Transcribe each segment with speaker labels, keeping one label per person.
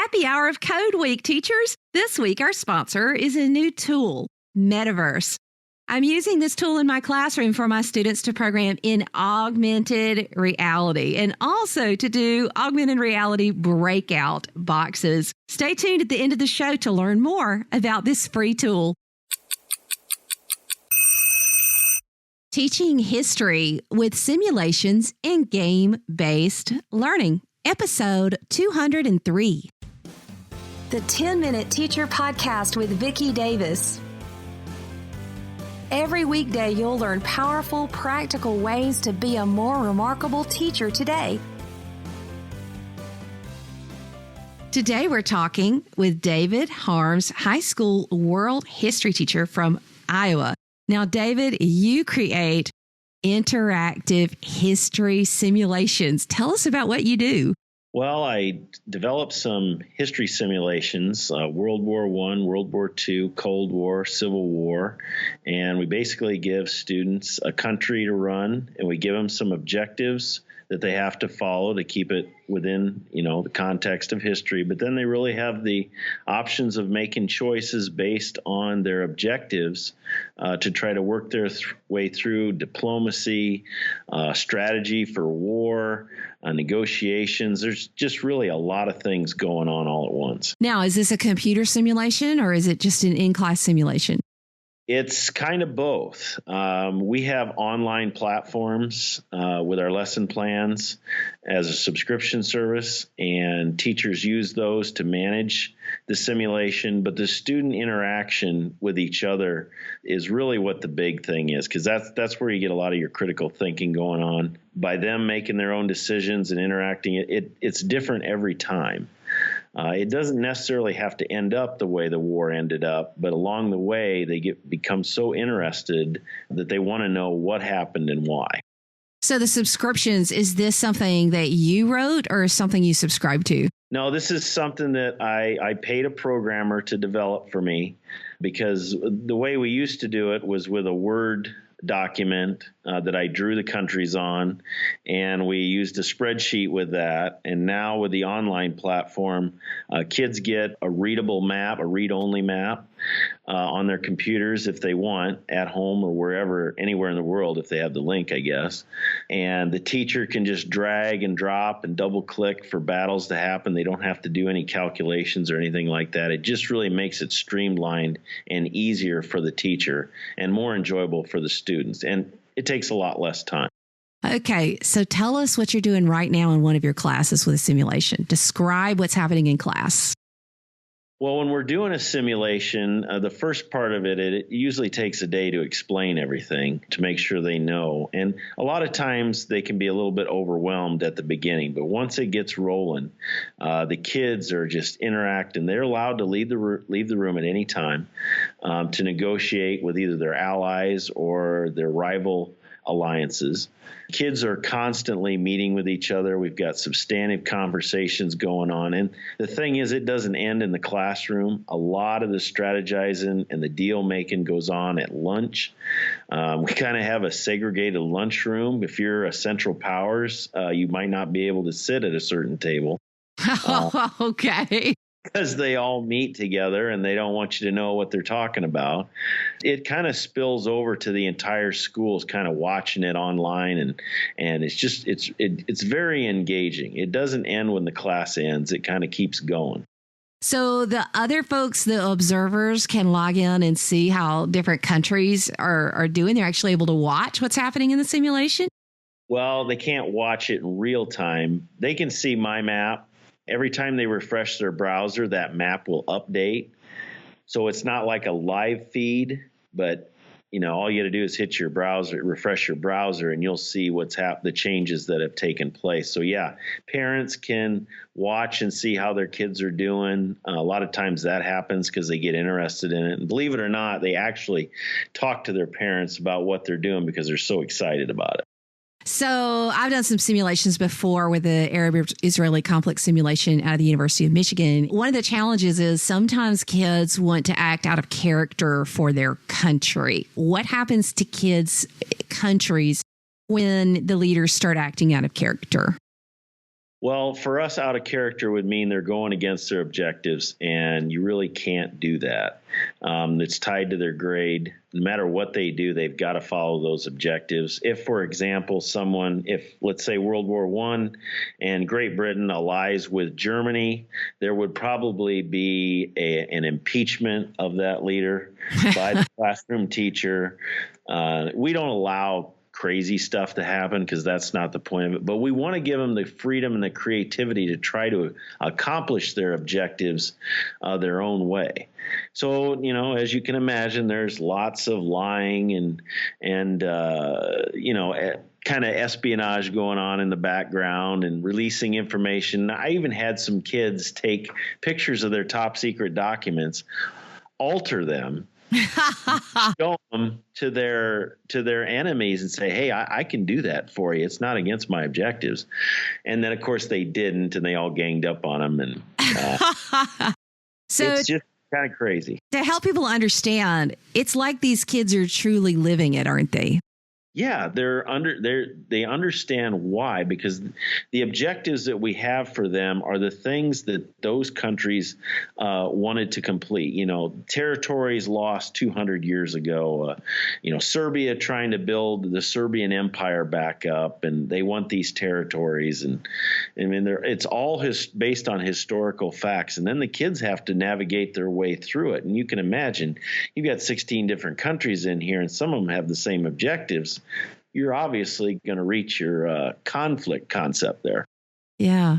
Speaker 1: Happy hour of Code Week, teachers. This week, our sponsor is a new tool, Metaverse. I'm using this tool in my classroom for my students to program in augmented reality and also to do augmented reality breakout boxes. Stay tuned at the end of the show to learn more about this free tool. Teaching history with simulations and game-based learning. Episode 203.
Speaker 2: The 10-Minute Teacher Podcast with Vicki Davis. Every weekday, you'll learn powerful, practical ways to be a more remarkable teacher today.
Speaker 1: Today, we're talking with David Harms, high school world history teacher from Iowa. Now, David, you create interactive history simulations. Tell us about what you do.
Speaker 3: Well, I developed some history simulations, World War I, World War II, Cold War, Civil War, and we basically give students a country to run, and we give them some objectives that they have to follow to keep it within, the context of history. But then they really have the options of making choices based on their objectives to try to work their way through diplomacy, strategy for war, negotiations. There's just really a lot of things going on all at once.
Speaker 1: Now, is this a computer simulation or is it just an in-class simulation?
Speaker 3: It's kind of both. We have online platforms with our lesson plans as a subscription service, and teachers use those to manage the simulation. But the student interaction with each other is really what the big thing is, because that's where you get a lot of your critical thinking going on. By them making their own decisions and interacting, it's different every time. It doesn't necessarily have to end up the way the war ended up, but along the way, they become so interested that they want to know what happened and why.
Speaker 1: So the subscriptions, is this something that you wrote or something you subscribe to?
Speaker 3: No, this is something that I paid a programmer to develop for me, because the way we used to do it was with a Word document that I drew the countries on, and we used a spreadsheet with that. And now with the online platform, kids get a readable map, a read-only map on their computers if they want, at home or wherever, anywhere in the world if they have the link, I guess. And the teacher can just drag and drop and double click for battles to happen. They don't have to do any calculations or anything like that. It just really makes it streamlined and easier for the teacher and more enjoyable for the students. And it takes a lot less time.
Speaker 1: Okay, so tell us what you're doing right now in one of your classes with a simulation. Describe what's happening in class.
Speaker 3: Well, when we're doing a simulation, the first part of it usually takes a day to explain everything to make sure they know. And a lot of times they can be a little bit overwhelmed at the beginning. But once it gets rolling, the kids are just interacting. They're allowed to leave the room at any time to negotiate with either their allies or their rival alliances. Kids are constantly meeting with each other. We've got substantive conversations going on. And the thing is, it doesn't end in the classroom. A lot of the strategizing and the deal making goes on at lunch. We kind of have a segregated lunchroom. If you're a Central Powers, you might not be able to sit at a certain table.
Speaker 1: Okay.
Speaker 3: Because they all meet together and they don't want you to know what they're talking about. It kind of spills over to the entire schools kind of watching it online, and it's very engaging. It doesn't end when the class ends. It kind of keeps going.
Speaker 1: So the other folks, the observers, can log in and see how different countries are doing. They're actually able to watch what's happening in the simulation?
Speaker 3: Well, they can't watch it in real time. They can see my map. Every time they refresh their browser, that map will update. So it's not like a live feed, but all you got to do is hit your browser, refresh your browser, and you'll see what's the changes that have taken place. So yeah, parents can watch and see how their kids are doing. A lot of times that happens because they get interested in it. And believe it or not, they actually talk to their parents about what they're doing because they're so excited about it.
Speaker 1: So I've done some simulations before with the Arab-Israeli conflict simulation out of the University of Michigan. One of the challenges is sometimes kids want to act out of character for their country. What happens to kids' countries when the leaders start acting out of character?
Speaker 3: Well, for us, out of character would mean they're going against their objectives, and you really can't do that. It's tied to their grade. No matter what they do, they've got to follow those objectives. If, for example, if let's say World War I and Great Britain allies with Germany, there would probably be an impeachment of that leader by the classroom teacher. We don't allow crazy stuff to happen because that's not the point of it. But we want to give them the freedom and the creativity to try to accomplish their objectives their own way. So, as you can imagine, there's lots of lying and kind of espionage going on in the background and releasing information. I even had some kids take pictures of their top secret documents, alter them, show them to their enemies and say, hey, I can do that for you. It's not against my objectives. And then, of course, they didn't, and they all ganged up on them. And
Speaker 1: so
Speaker 3: it's just kind of crazy.
Speaker 1: To help people understand, it's like these kids are truly living it, aren't they?
Speaker 3: Yeah, they understand why, because the objectives that we have for them are the things that those countries wanted to complete. Territories lost 200 years ago. Serbia trying to build the Serbian Empire back up, and they want these territories. And I mean, it's all based on historical facts, and then the kids have to navigate their way through it. And you can imagine, you've got 16 different countries in here, and some of them have the same objectives. You're obviously going to reach your conflict concept there.
Speaker 1: Yeah.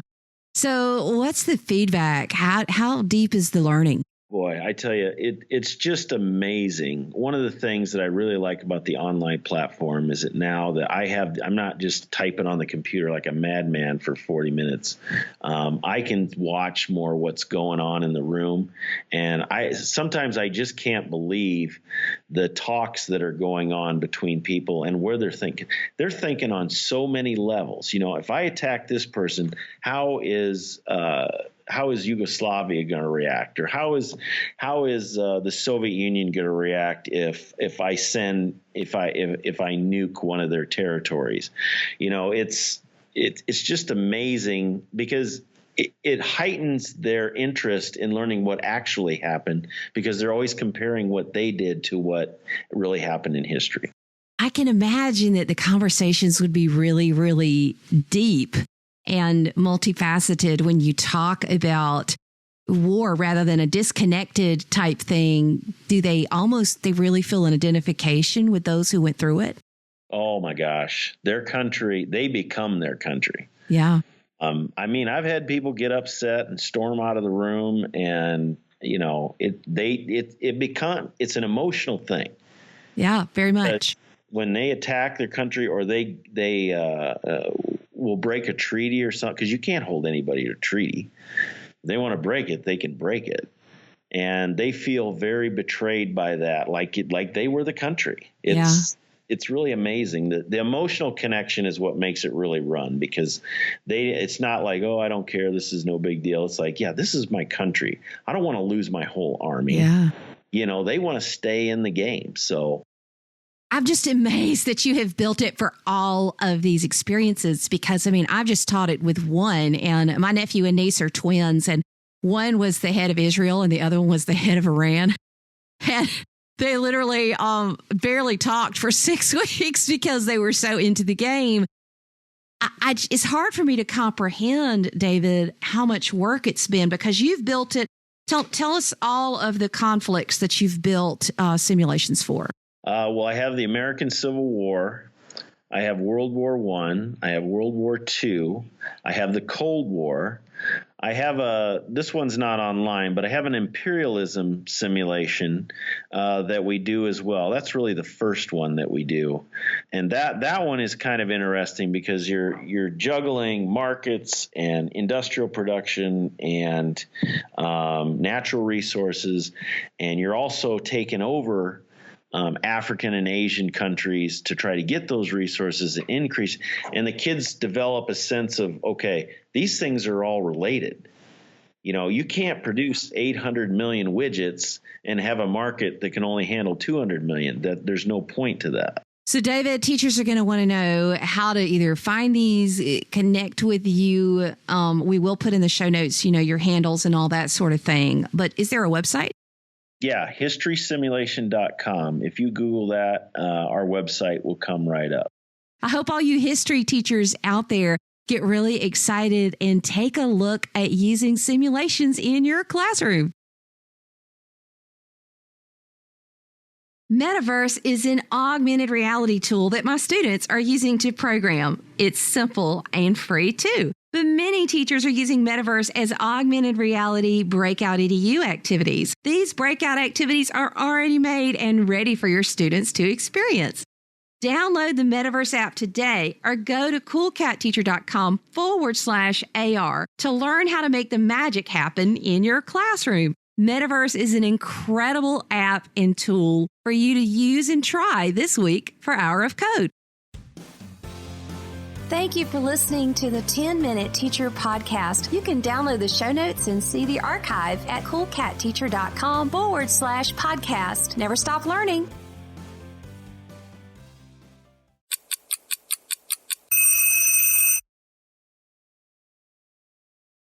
Speaker 1: So what's the feedback? How deep is the learning?
Speaker 3: Boy, I tell you, it's just amazing. One of the things that I really like about the online platform is that now that I'm not just typing on the computer like a madman for 40 minutes. I can watch more what's going on in the room. And sometimes I just can't believe the talks that are going on between people and where they're thinking. They're thinking on so many levels. If I attack this person, how is Yugoslavia going to react, or how is the Soviet Union going to react if I nuke one of their territories? It's just amazing because it heightens their interest in learning what actually happened, because they're always comparing what they did to what really happened in history.
Speaker 1: I can imagine that the conversations would be really, really deep and multifaceted when you talk about war rather than a disconnected type thing. Do they really feel an identification with those who went through it?
Speaker 3: Oh my gosh, their country, they become their country.
Speaker 1: Yeah.
Speaker 3: I've had people get upset and storm out of the room, and it's an emotional thing.
Speaker 1: Yeah, very much.
Speaker 3: When they attack their country, or they will break a treaty or something, because you can't hold anybody to a treaty. If they want to break it, they can break it. And they feel very betrayed by that, like they were the country. It's really amazing. The emotional connection is what makes it really run, because it's not like, oh, I don't care, this is no big deal. It's like, yeah, this is my country. I don't want to lose my whole army.
Speaker 1: Yeah.
Speaker 3: They want to stay in the game. So
Speaker 1: I'm just amazed that you have built it for all of these experiences, because, I've just taught it with one, and my nephew and niece are twins, and one was the head of Israel and the other one was the head of Iran. And they literally barely talked for 6 weeks because they were so into the game. It's hard for me to comprehend, David, how much work it's been, because you've built it. Tell us all of the conflicts that you've built simulations for.
Speaker 3: Well, I have the American Civil War. I have World War I. I have World War II. I have the Cold War. I have this one's not online, but I have an imperialism simulation that we do as well. That's really the first one that we do. And that one is kind of interesting, because you're juggling markets and industrial production and natural resources, and you're also taking over African and Asian countries to try to get those resources and increase. And the kids develop a sense of, okay, these things are all related. You can't produce 800 million widgets and have a market that can only handle 200 million. There's no point to that.
Speaker 1: So, David, teachers are going to want to know how to either find these, connect with you. We will put in the show notes, your handles and all that sort of thing. But is there a website?
Speaker 3: Yeah, historysimulation.com. If you Google that, our website will come right up.
Speaker 1: I hope all you history teachers out there get really excited and take a look at using simulations in your classroom. Metaverse is an augmented reality tool that my students are using to program. It's simple and free too. But many teachers are using Metaverse as augmented reality breakout EDU activities. These breakout activities are already made and ready for your students to experience. Download the Metaverse app today or go to coolcatteacher.com/AR to learn how to make the magic happen in your classroom. Metaverse is an incredible app and tool for you to use and try this week for Hour of Code.
Speaker 2: Thank you for listening to the 10-Minute Teacher Podcast. You can download the show notes and see the archive at coolcatteacher.com/podcast. Never stop learning.